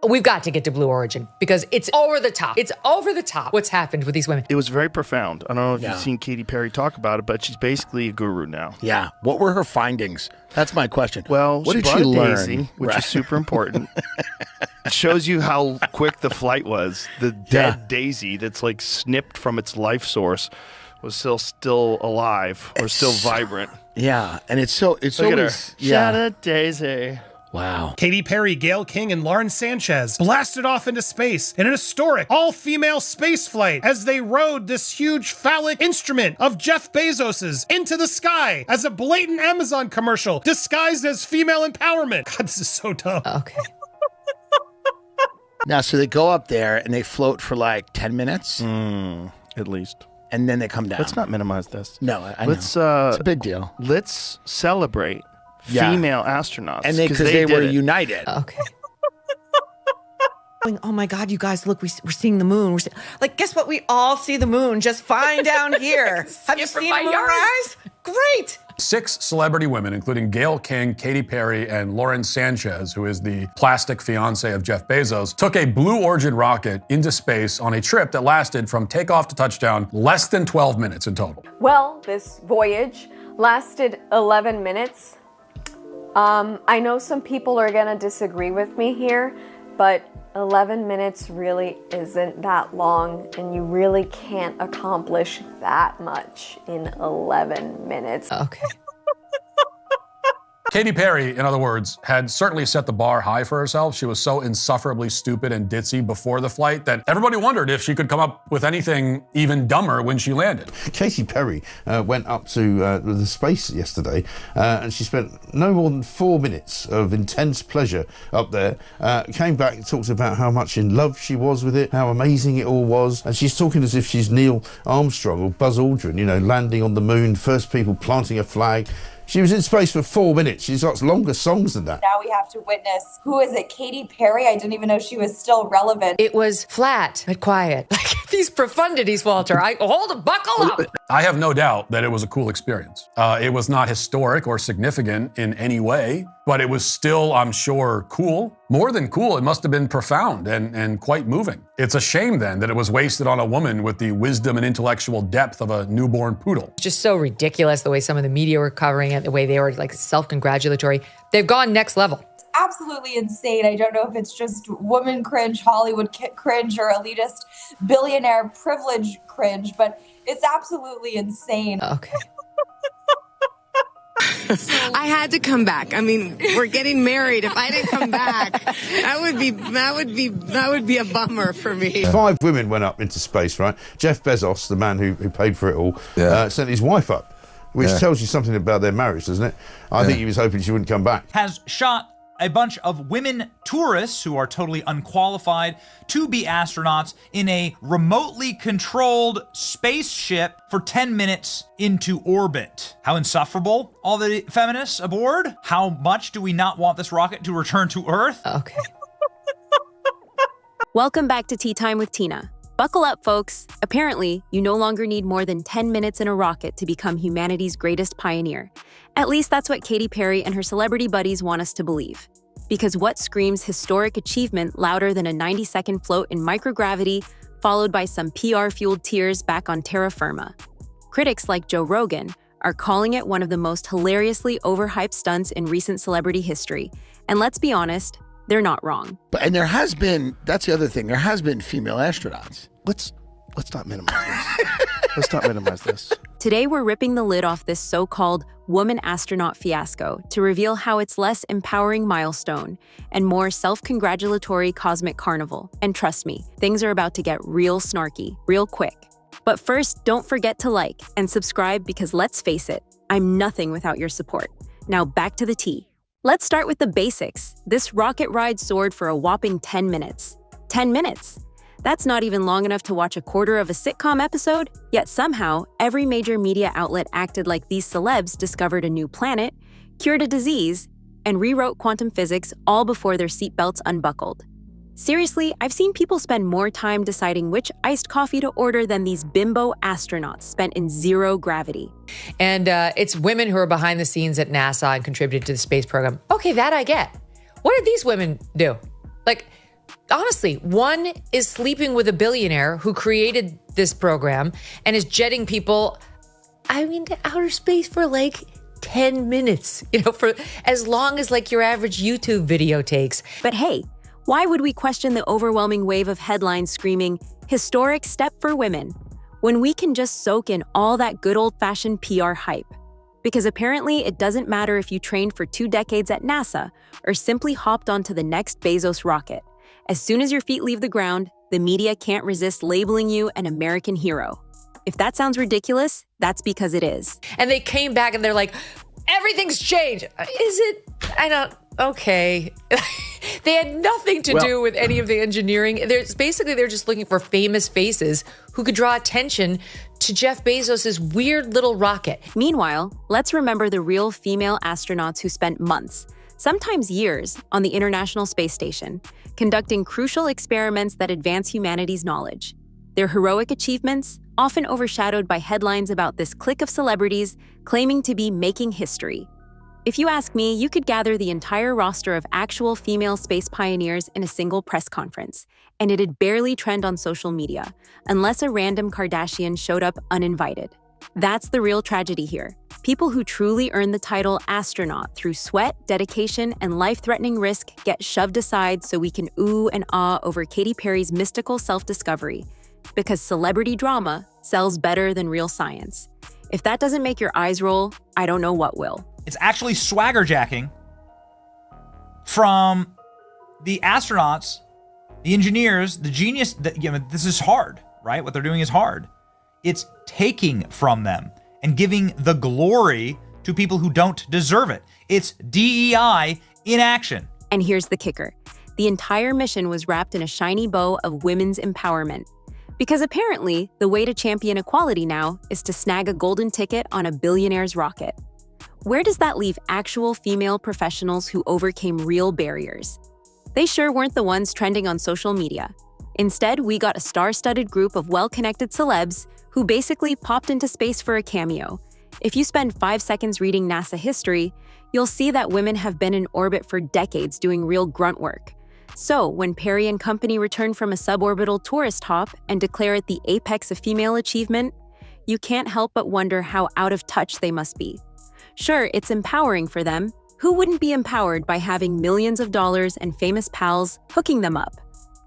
we've got to get to Blue Origin because it's over the top. It's over the top what's happened with these women. It was very profound. I don't know if you've seen Katy Perry talk about it, but she's basically a guru now. Yeah. What were her findings? That's my question. Well, what did she she learn? Daisy, which is super important. It shows you how quick the flight was. The dead daisy that's like snipped from its life source was still alive or still vibrant. Yeah, and it's always Shout out Daisy. Wow. Katy Perry, Gayle King, and Lauren Sanchez blasted off into space in an historic all-female space flight as they rode this huge phallic instrument of Jeff Bezos's into the sky as a blatant Amazon commercial disguised as female empowerment. God, this is so dumb. Okay. Now, so they go up there and they float for like 10 minutes? At least. And then they come down. Let's not minimize this. No, I know. It's a big deal. Let's celebrate female astronauts. And because they were united. Okay. Oh my God, you guys, look, we're seeing the moon. Guess what? We all see the moon just fine down here. Have you seen the moon rise? Great. 6 celebrity women, including Gayle King, Katy Perry, and Lauren Sanchez, who is the plastic fiance of Jeff Bezos, took a Blue Origin rocket into space on a trip that lasted from takeoff to touchdown less than 12 minutes in total. Well, this voyage lasted 11 minutes. I know some people are gonna disagree with me here, but 11 minutes really isn't that long, and you really can't accomplish that much in 11 minutes. Okay. Katy Perry, in other words, had certainly set the bar high for herself. She was so insufferably stupid and ditzy before the flight that everybody wondered if she could come up with anything even dumber when she landed. Katy Perry went up to the space yesterday and she spent no more than 4 minutes of intense pleasure up there. Came back and talked about how much in love she was with it, how amazing it all was. And she's talking as if she's Neil Armstrong or Buzz Aldrin, you know, landing on the moon, first people planting a flag. She was in space for 4 minutes. She's got longer songs than that. Now we have to witness, who is it, Katy Perry? I didn't even know she was still relevant. It was flat but quiet. Like these profundities, Walter. Buckle up. I have no doubt that it was a cool experience. It was not historic or significant in any way, but it was still, I'm sure, cool. More than cool, it must have been profound and quite moving. It's a shame then that it was wasted on a woman with the wisdom and intellectual depth of a newborn poodle. It's just so ridiculous the way some of the media were covering it, the way they were like self-congratulatory. They've gone next level. Absolutely insane. I don't know if it's just woman cringe, Hollywood cringe, or elitist billionaire privilege cringe, but it's absolutely insane. Okay. I had to come back. I mean, we're getting married. If I didn't come back, that would be a bummer for me. 5 women went up into space, right? Jeff Bezos, the man who paid for it all, sent his wife up, which tells you something about their marriage, doesn't it? I think he was hoping she wouldn't come back. Has shot a bunch of women tourists who are totally unqualified to be astronauts in a remotely controlled spaceship for 10 minutes into orbit. How insufferable, all the feminists aboard? How much do we not want this rocket to return to Earth? Okay. Welcome back to Tea Time with Tina. Buckle up, folks. Apparently, you no longer need more than 10 minutes in a rocket to become humanity's greatest pioneer. At least that's what Katy Perry and her celebrity buddies want us to believe. Because what screams historic achievement louder than a 90-second float in microgravity, followed by some PR-fueled tears back on terra firma? Critics like Joe Rogan are calling it one of the most hilariously overhyped stunts in recent celebrity history. And let's be honest, they're not wrong. And there has been, that's the other thing, there has been female astronauts. Let's not minimize this. Let's not minimize this. Today, we're ripping the lid off this so-called woman astronaut fiasco to reveal how it's less empowering milestone and more self-congratulatory cosmic carnival. And trust me, things are about to get real snarky, real quick. But first, don't forget to like and subscribe because let's face it, I'm nothing without your support. Now back to the tea. Let's start with the basics. This rocket ride soared for a whopping 10 minutes. 10 minutes! That's not even long enough to watch a quarter of a sitcom episode, yet somehow, every major media outlet acted like these celebs discovered a new planet, cured a disease, and rewrote quantum physics all before their seatbelts unbuckled. Seriously, I've seen people spend more time deciding which iced coffee to order than these bimbo astronauts spent in zero gravity. And it's women who are behind the scenes at NASA and contributed to the space program. Okay, that I get. What did these women do? Like, honestly, one is sleeping with a billionaire who created this program and is jetting people, to outer space for like 10 minutes, for as long as like your average YouTube video takes. But hey, why would we question the overwhelming wave of headlines screaming, historic step for women, when we can just soak in all that good old-fashioned PR hype? Because apparently it doesn't matter if you trained for 2 decades at NASA or simply hopped onto the next Bezos rocket. As soon as your feet leave the ground, the media can't resist labeling you an American hero. If that sounds ridiculous, that's because it is. And they came back and they're like, everything's changed. Is it? Okay. They had nothing to do with any of the engineering. They're just looking for famous faces who could draw attention to Jeff Bezos' weird little rocket. Meanwhile, let's remember the real female astronauts who spent months, sometimes years, on the International Space Station, conducting crucial experiments that advance humanity's knowledge. Their heroic achievements, often overshadowed by headlines about this clique of celebrities claiming to be making history. If you ask me, you could gather the entire roster of actual female space pioneers in a single press conference, and it'd barely trend on social media, unless a random Kardashian showed up uninvited. That's the real tragedy here. People who truly earn the title astronaut through sweat, dedication, and life-threatening risk get shoved aside so we can ooh and ah over Katy Perry's mystical self-discovery, because celebrity drama sells better than real science. If that doesn't make your eyes roll, I don't know what will. It's actually swagger jacking from the astronauts, the engineers, the genius. This is hard, right? What they're doing is hard. It's taking from them and giving the glory to people who don't deserve it. It's DEI in action. And here's the kicker. The entire mission was wrapped in a shiny bow of women's empowerment. Because apparently, the way to champion equality now is to snag a golden ticket on a billionaire's rocket. Where does that leave actual female professionals who overcame real barriers? They sure weren't the ones trending on social media. Instead, we got a star-studded group of well-connected celebs who basically popped into space for a cameo. If you spend 5 seconds reading NASA history, you'll see that women have been in orbit for decades doing real grunt work. So, when Perry and company return from a suborbital tourist hop and declare it the apex of female achievement, you can't help but wonder how out of touch they must be. Sure, it's empowering for them. Who wouldn't be empowered by having millions of dollars and famous pals hooking them up?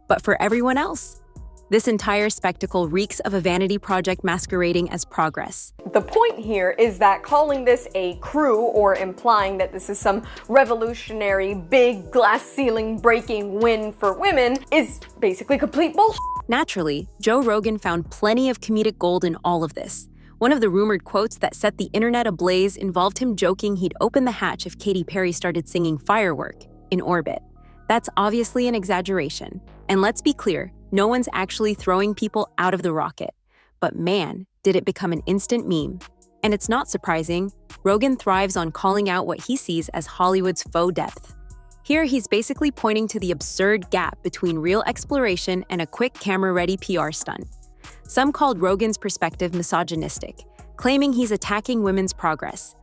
But for everyone else, this entire spectacle reeks of a vanity project masquerading as progress. The point here is that calling this a crew or implying that this is some revolutionary, big glass ceiling breaking win for women is basically complete bullshit. Naturally, Joe Rogan found plenty of comedic gold in all of this. One of the rumored quotes that set the internet ablaze involved him joking he'd open the hatch if Katy Perry started singing Firework in orbit. That's obviously an exaggeration. And let's be clear, no one's actually throwing people out of the rocket. But man, did it become an instant meme. And it's not surprising, Rogan thrives on calling out what he sees as Hollywood's faux depth. Here he's basically pointing to the absurd gap between real exploration and a quick camera-ready PR stunt. Some called Rogan's perspective misogynistic, claiming he's attacking women's progress.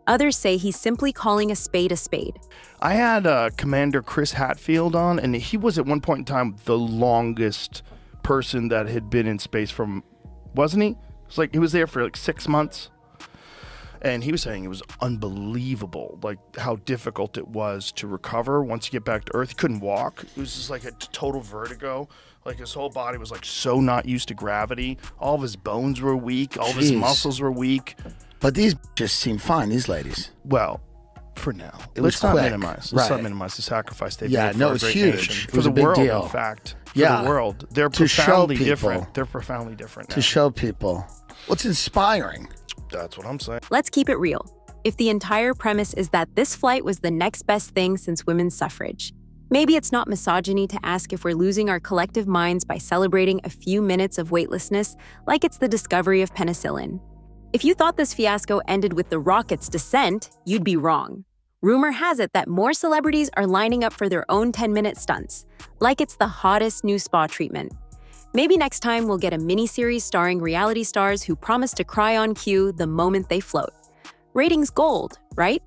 Others say he's simply calling a spade a spade. I had Commander Chris Hadfield on, and he was at one point in time the longest person that had been in space from, wasn't he? It's like he was there for like 6 months. And he was saying it was unbelievable, like how difficult it was to recover once you get back to Earth. He couldn't walk. It was just like a total vertigo. Like his whole body was like so not used to gravity. All of his bones were weak. All of his muscles were weak. But these just seem fine, these ladies. Well, for now. Let's not minimize. Let's not minimize the sacrifice they've made for a great huge. nation. It was for a the big world, deal. in fact. For the world. They're profoundly different. They're profoundly different now. To show people. What's inspiring? That's what I'm saying. Let's keep it real. If the entire premise is that this flight was the next best thing since women's suffrage, maybe it's not misogyny to ask if we're losing our collective minds by celebrating a few minutes of weightlessness like it's the discovery of penicillin. If you thought this fiasco ended with the rocket's descent, you'd be wrong. Rumor has it that more celebrities are lining up for their own 10-minute stunts, like it's the hottest new spa treatment. Maybe next time we'll get a mini-series starring reality stars who promise to cry on cue the moment they float. Ratings gold, right?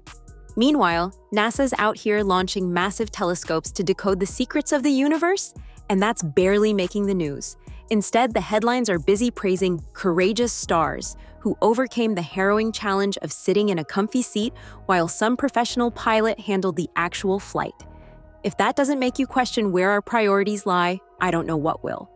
Meanwhile, NASA's out here launching massive telescopes to decode the secrets of the universe, And that's barely making the news. Instead, the headlines are busy praising courageous stars who overcame the harrowing challenge of sitting in a comfy seat while some professional pilot handled the actual flight. If that doesn't make you question where our priorities lie, I don't know what will.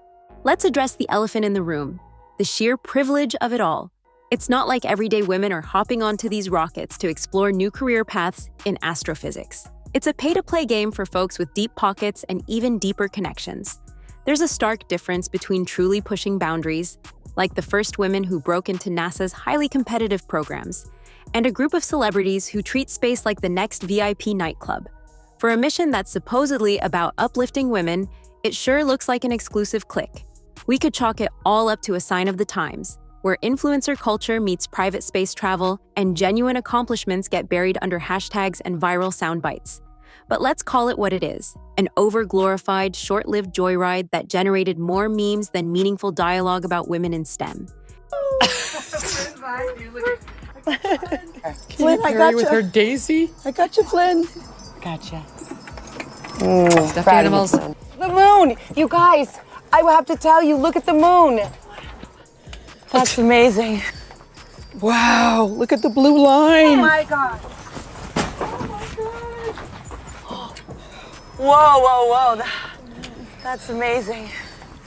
Let's address the elephant in the room, the sheer privilege of it all. It's not like everyday women are hopping onto these rockets to explore new career paths in astrophysics. It's a pay-to-play game for folks with deep pockets and even deeper connections. There's a stark difference between truly pushing boundaries, like the first women who broke into NASA's highly competitive programs, and a group of celebrities who treat space like the next VIP nightclub. For a mission that's supposedly about uplifting women, it sure looks like an exclusive clique. We could chalk it all up to a sign of the times, where influencer culture meets private space travel and genuine accomplishments get buried under hashtags and viral sound bites. But let's call it what it is, an over-glorified, short-lived joyride that generated more memes than meaningful dialogue about women in STEM. Katy Perry with her daisy. I got you, Flynn. Gotcha. Stuffed animals. The moon! You guys, I will have to tell you, look at the moon. That's amazing. Wow, look at the blue line. Oh my God. Whoa. That's amazing.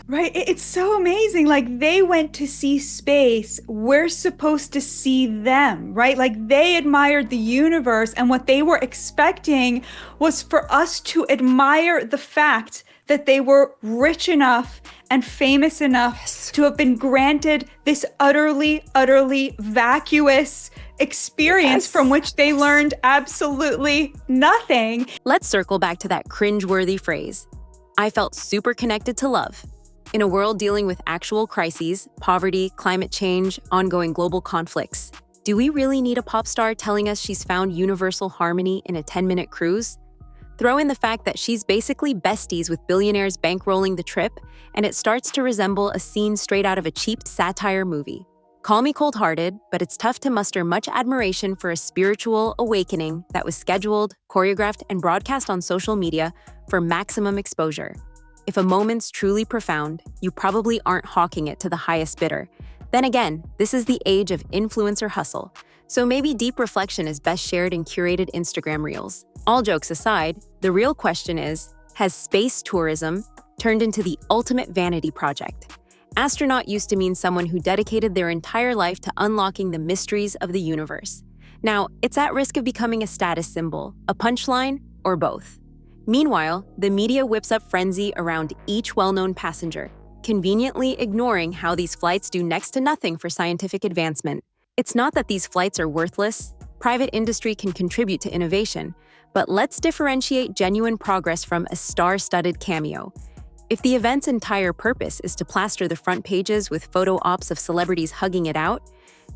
Right? It's so amazing. Like, they went to see space. We're supposed to see them, right? Like, they admired the universe, and what they were expecting was for us to admire the fact that they were rich enough and famous enough to have been granted this utterly vacuous experience from which they learned absolutely nothing. Let's circle back to that cringe-worthy phrase. I felt super connected to love. In a world dealing with actual crises, poverty, climate change, ongoing global conflicts, do we really need a pop star telling us she's found universal harmony in a 10-minute cruise? Throw in the fact that she's basically besties with billionaires bankrolling the trip, and it starts to resemble a scene straight out of a cheap satire movie. Call me cold-hearted, but it's tough to muster much admiration for a spiritual awakening that was scheduled, choreographed, and broadcast on social media for maximum exposure. If a moment's truly profound, you probably aren't hawking it to the highest bidder. Then again, this is the age of influencer hustle, so maybe deep reflection is best shared in curated Instagram reels. All jokes aside, the real question is, has space tourism turned into the ultimate vanity project? Astronaut used to mean someone who dedicated their entire life to unlocking the mysteries of the universe. Now, it's at risk of becoming a status symbol, a punchline, or both. Meanwhile, the media whips up frenzy around each well-known passenger, conveniently ignoring how these flights do next to nothing for scientific advancement. It's not that these flights are worthless. Private industry can contribute to innovation, but let's differentiate genuine progress from a star-studded cameo. If the event's entire purpose is to plaster the front pages with photo ops of celebrities hugging it out,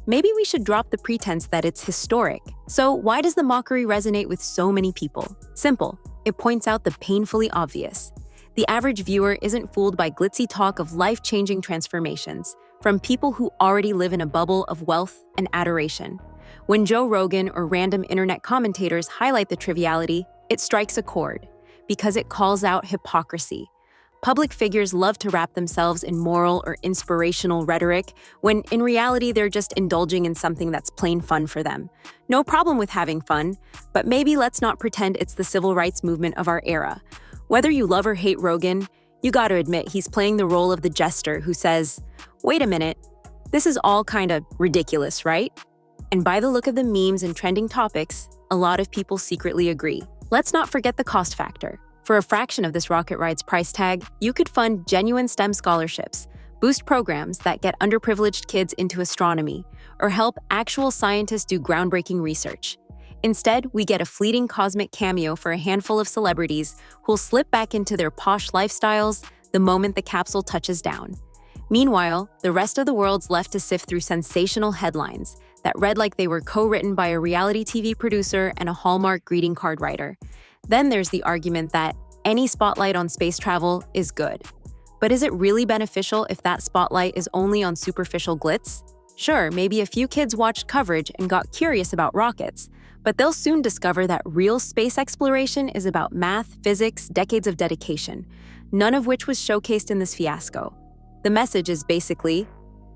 maybe we should drop the pretense that it's historic. So why does the mockery resonate with so many people? Simple. It points out the painfully obvious. The average viewer isn't fooled by glitzy talk of life-changing transformations from people who already live in a bubble of wealth and adoration. When Joe Rogan or random internet commentators highlight the triviality, it strikes a chord because it calls out hypocrisy. Public figures love to wrap themselves in moral or inspirational rhetoric when in reality they're just indulging in something that's plain fun for them. No problem with having fun, but maybe let's not pretend it's the civil rights movement of our era. Whether you love or hate Rogan, you gotta admit he's playing the role of the jester who says, wait a minute, this is all kinda ridiculous, right? And by the look of the memes and trending topics, a lot of people secretly agree. Let's not forget the cost factor. For a fraction of this rocket ride's price tag, you could fund genuine STEM scholarships, boost programs that get underprivileged kids into astronomy, or help actual scientists do groundbreaking research. Instead, we get a fleeting cosmic cameo for a handful of celebrities who'll slip back into their posh lifestyles the moment the capsule touches down. Meanwhile, the rest of the world's left to sift through sensational headlines that read like they were co-written by a reality TV producer and a Hallmark greeting card writer. Then there's the argument that any spotlight on space travel is good. But is it really beneficial if that spotlight is only on superficial glitz? Sure, maybe a few kids watched coverage and got curious about rockets, but they'll soon discover that real space exploration is about math, physics, decades of dedication, none of which was showcased in this fiasco. The message is basically,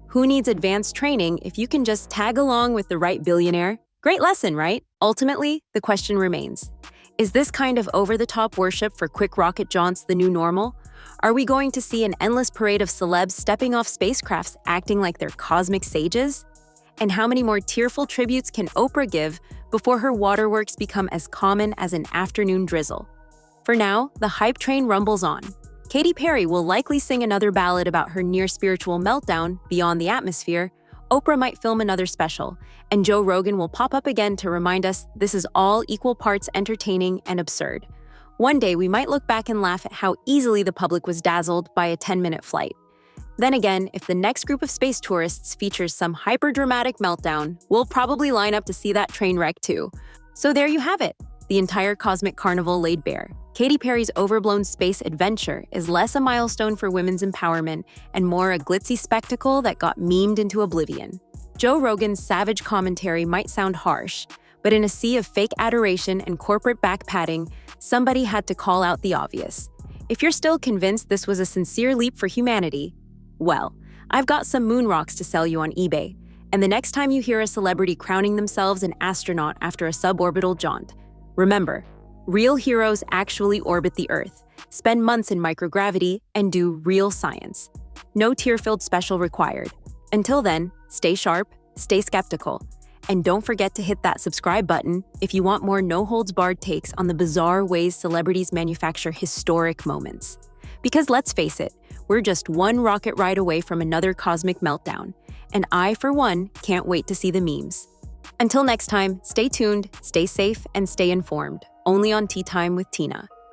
who needs advanced training if you can just tag along with the right billionaire? Great lesson, right? Ultimately, the question remains, is this kind of over-the-top worship for quick rocket jaunts the new normal? Are we going to see an endless parade of celebs stepping off spacecrafts acting like they're cosmic sages? And how many more tearful tributes can Oprah give before her waterworks become as common as an afternoon drizzle? For now, the hype train rumbles on. Katy Perry will likely sing another ballad about her near-spiritual meltdown beyond the atmosphere. Oprah might film another special, and Joe Rogan will pop up again to remind us this is all equal parts entertaining and absurd. One day, we might look back and laugh at how easily the public was dazzled by a 10-minute flight. Then again, if the next group of space tourists features some hyper-dramatic meltdown, we'll probably line up to see that train wreck too. So there you have it, the entire cosmic carnival laid bare. Katy Perry's overblown space adventure is less a milestone for women's empowerment and more a glitzy spectacle that got memed into oblivion. Joe Rogan's savage commentary might sound harsh, but in a sea of fake adoration and corporate back-patting, somebody had to call out the obvious. If you're still convinced this was a sincere leap for humanity, well, I've got some moon rocks to sell you on eBay, and the next time you hear a celebrity crowning themselves an astronaut after a suborbital jaunt, remember, real heroes actually orbit the Earth, spend months in microgravity, and do real science. No tear-filled special required. Until then, stay sharp, stay skeptical, and don't forget to hit that subscribe button if you want more no-holds-barred takes on the bizarre ways celebrities manufacture historic moments. Because let's face it, we're just one rocket ride away from another cosmic meltdown, and I, for one, can't wait to see the memes. Until next time, stay tuned, stay safe, and stay informed, only on Tea Time with Tina.